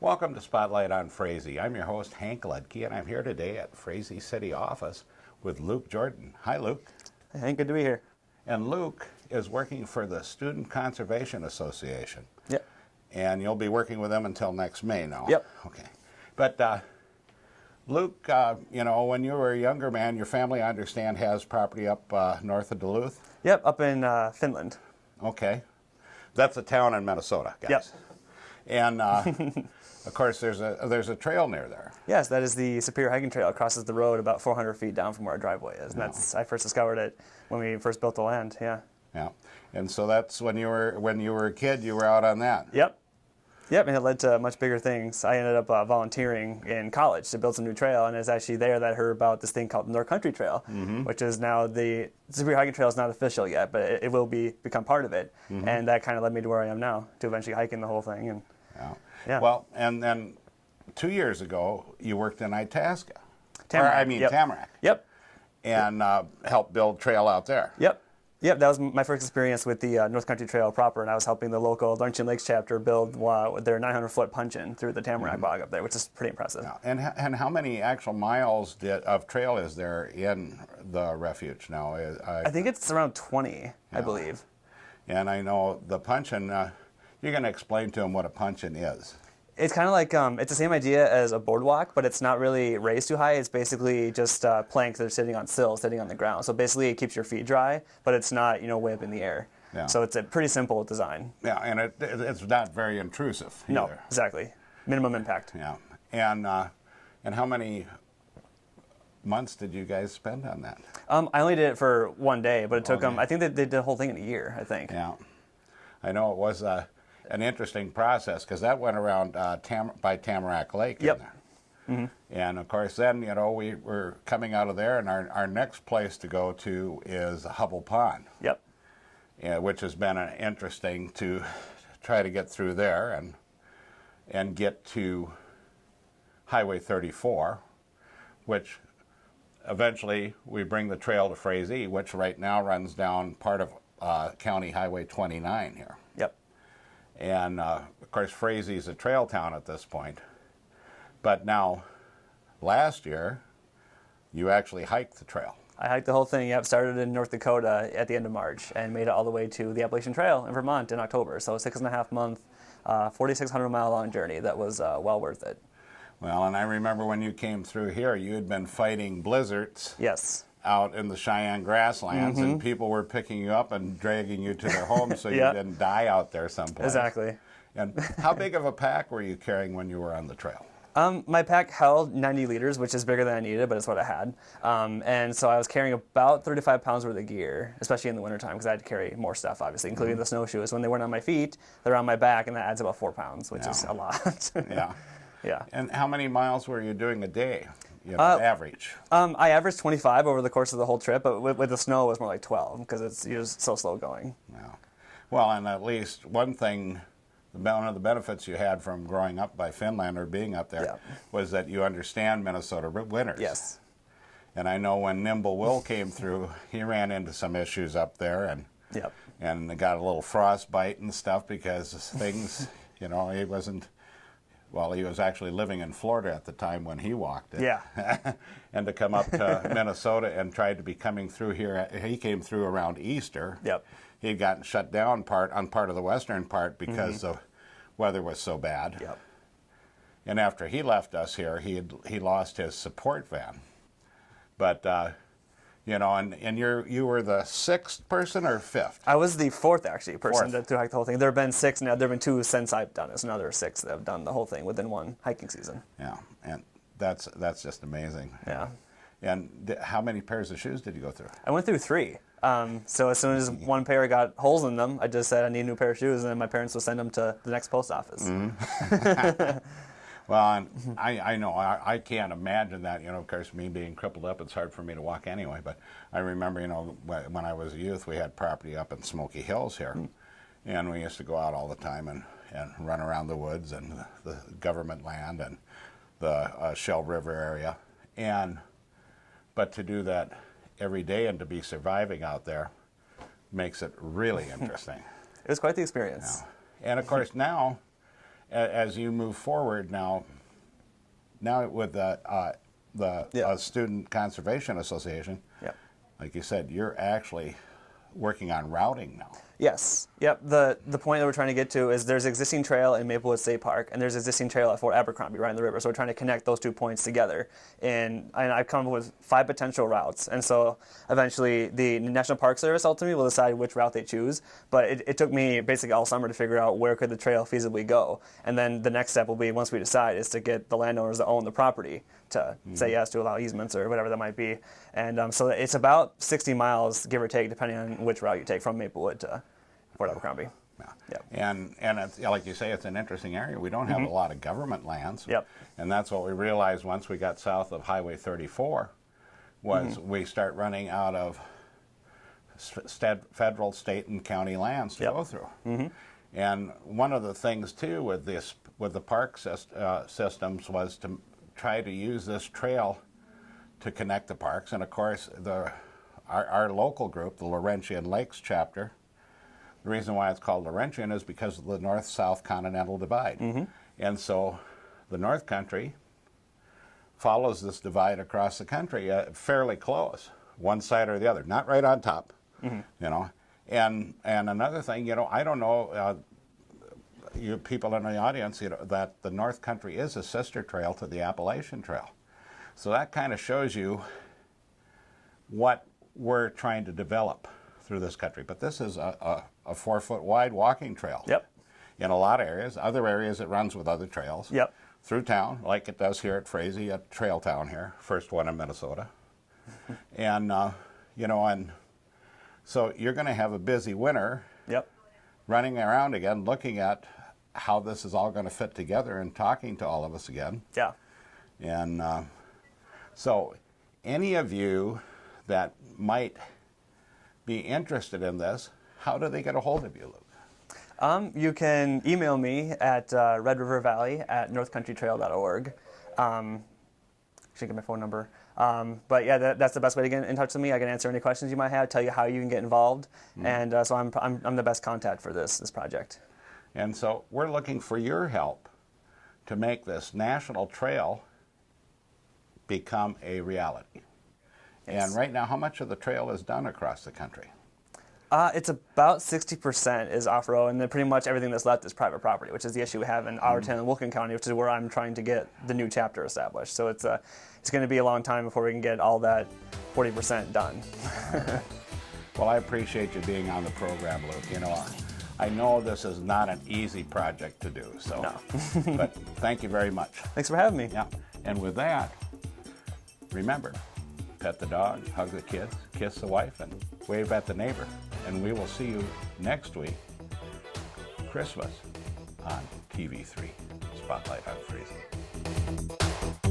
Welcome to Spotlight on Frazee. I'm your host, Hank Ledke, and I'm here today at Frazee City office with Luke Jordan. Hi, Luke. Hey, Hank, good to be here. And Luke is working for the Student Conservation Association. Yep. And you'll be working with them until next May now. Yep. Okay. But Luke, when you were a younger man, your family, I understand, has property up north of Duluth? Yep, up in Finland. Okay. That's a town in Minnesota, guys. Yep. And of course, there's a trail near there. Yes, that is the Superior Hiking Trail. It crosses the road about 400 feet down from where our driveway is. And I first discovered it when we first built the land. Yeah. Yeah. And so that's when you were a kid, you were out on that. Yep. Yep, and it led to much bigger things. I ended up volunteering in college to build some new trail, and it's actually there that I heard about this thing called the North Country Trail, which is now the Superior Hiking Trail is not official yet, but it will become part of it. And that kind of led me to where I am now, to eventually hiking the whole thing. And yeah. Well, and then 2 years ago, you worked in Itasca. Tamarack. Tamarack. Yep. And helped build trail out there. Yep. Yep, that was my first experience with the North Country Trail proper, and I was helping the local Luncheon Lakes chapter build their 900-foot punch-in through the Tamarack bog up there, which is pretty impressive. Yeah. And how many actual miles of trail is there in the refuge now? I think it's around 20, I believe. And I know the punch-in, you're going to explain to them what a punch-in is. It's kind of like, it's the same idea as a boardwalk, but it's not really raised too high. It's basically just planks that are sitting on sills, sitting on the ground. So basically it keeps your feet dry, but it's not, way up in the air. Yeah. So it's a pretty simple design. Yeah, and it's not very intrusive either. No, exactly. Minimum impact. Yeah. And how many months did you guys spend on that? I only did it for one day, but it took them, I think they did the whole thing in a year, I think. Yeah. I know it was an interesting process because that went around by Tamarack Lake. Yep. And of course, then we were coming out of there, and our next place to go to is Hubble Pond. Yep. Which has been interesting to try to get through there and get to Highway 34, which eventually we bring the trail to Frazee, which right now runs down part of County Highway 29 here. Yep. And, of course, Frazee is a trail town at this point. But now, last year, you actually hiked the trail. I hiked the whole thing. Yep, started in North Dakota at the end of March and made it all the way to the Appalachian Trail in Vermont in October. So a 6.5 month, 4,600 mile long journey that was well worth it. Well, and I remember when you came through here, you had been fighting blizzards. Yes. Out in the Cheyenne grasslands, and people were picking you up and dragging you to their homes so you didn't die out there someplace. Exactly. And how big of a pack were you carrying when you were on the trail? My pack held 90 liters, which is bigger than I needed, but it's what I had. And so I was carrying about 35 pounds worth of gear, especially in the wintertime, because I had to carry more stuff, obviously, including the snowshoes. When they weren't on my feet, they're on my back, and that adds about 4 pounds, which is a lot. Yeah. Yeah. And how many miles were you doing a day, average? I averaged 25 over the course of the whole trip, but with the snow, it was more like 12, because you're just so slow going. Yeah. Well, and at least one thing, one of the benefits you had from growing up by Finland or being up there was that you understand Minnesota winters. Yes. And I know when Nimble Will came through, he ran into some issues up there and got a little frostbite and stuff because things, he wasn't, well, he was actually living in Florida at the time when he walked it. Yeah. And to come up to Minnesota and tried to be coming through here, he came through around Easter. Yep. He'd gotten shut down on part of the western part because the weather was so bad. Yep. And after he left us here, he lost his support van. But and you were the sixth person or fifth? I was the fourth person to hike the whole thing. There have been 6 now. There have been 2 since I've done it. So now there are 6 that have done the whole thing within one hiking season. Yeah, and that's just amazing. Yeah. And how many pairs of shoes did you go through? I went through 3. So as soon as one pair got holes in them, I just said I need a new pair of shoes, and then my parents would send them to the next post office. Well, I know, I can't imagine that, of course, me being crippled up, it's hard for me to walk anyway, but I remember, when I was a youth, we had property up in Smoky Hills here, and we used to go out all the time and run around the woods and the government land and the Shell River area, but to do that every day and to be surviving out there makes it really interesting. It was quite the experience. Yeah. And of course now, as you move forward now with the Student Conservation Association, like you said, you're actually working on routing now. Yes. Yep. The point that we're trying to get to is there's existing trail in Maplewood State Park, and there's existing trail at Fort Abercrombie right in the river. So we're trying to connect those 2 points together. And I've come up with 5 potential routes. And so eventually the National Park Service ultimately will decide which route they choose. But it took me basically all summer to figure out where could the trail feasibly go. And then the next step will be, once we decide, is to get the landowners that own the property to say yes to allow easements or whatever that might be. And so it's about 60 miles, give or take, depending on which route you take from Maplewood to Fort Abercrombie. Yeah. And it's, like you say, it's an interesting area. We don't have a lot of government lands. Yep. And that's what we realized once we got south of Highway 34 was we start running out of federal, state, and county lands to go through. And one of the things, too, with the park systems was to try to use this trail to connect the parks. And, of course, our local group, the Laurentian Lakes chapter, the reason why it's called Laurentian is because of the north-south continental divide. And so the North Country follows this divide across the country fairly close, one side or the other, not right on top, you know. And another thing, you know, I don't know, you people in the audience, you know, that the North Country is a sister trail to the Appalachian Trail. So that kind of shows you what we're trying to develop through this country. But this is a 4-foot wide walking trail. In a lot of areas. Other areas it runs with other trails. Through town, like it does here at Frazee, a trail town here, first one in Minnesota. And, you know, and so you're going to have a busy winter running around again, looking at how this is all going to fit together and talking to all of us again. And so any of you that might be interested in this, how do they get a hold of you, Luke? You can email me at redrivervalley@northcountrytrail.org. Should get my phone number. But yeah, that's the best way to get in touch with me. I can answer any questions you might have, tell you how you can get involved, and so I'm the best contact for this project. And so we're looking for your help to make this national trail become a reality. And right now, how much of the trail is done across the country? It's about 60% is off-road, and then pretty much everything that's left is private property, which is the issue we have in Alderton and Wilkin County, which is where I'm trying to get the new chapter established. So it's going to be a long time before we can get all that 40% done. Well, I appreciate you being on the program, Luke. You know, I know this is not an easy project to do, so. No. But thank you very much. Thanks for having me. Yeah. And with that, remember, pet the dog, hug the kids, kiss the wife, and wave at the neighbor. And we will see you next week, Christmas, on TV3, Spotlight on Frazee.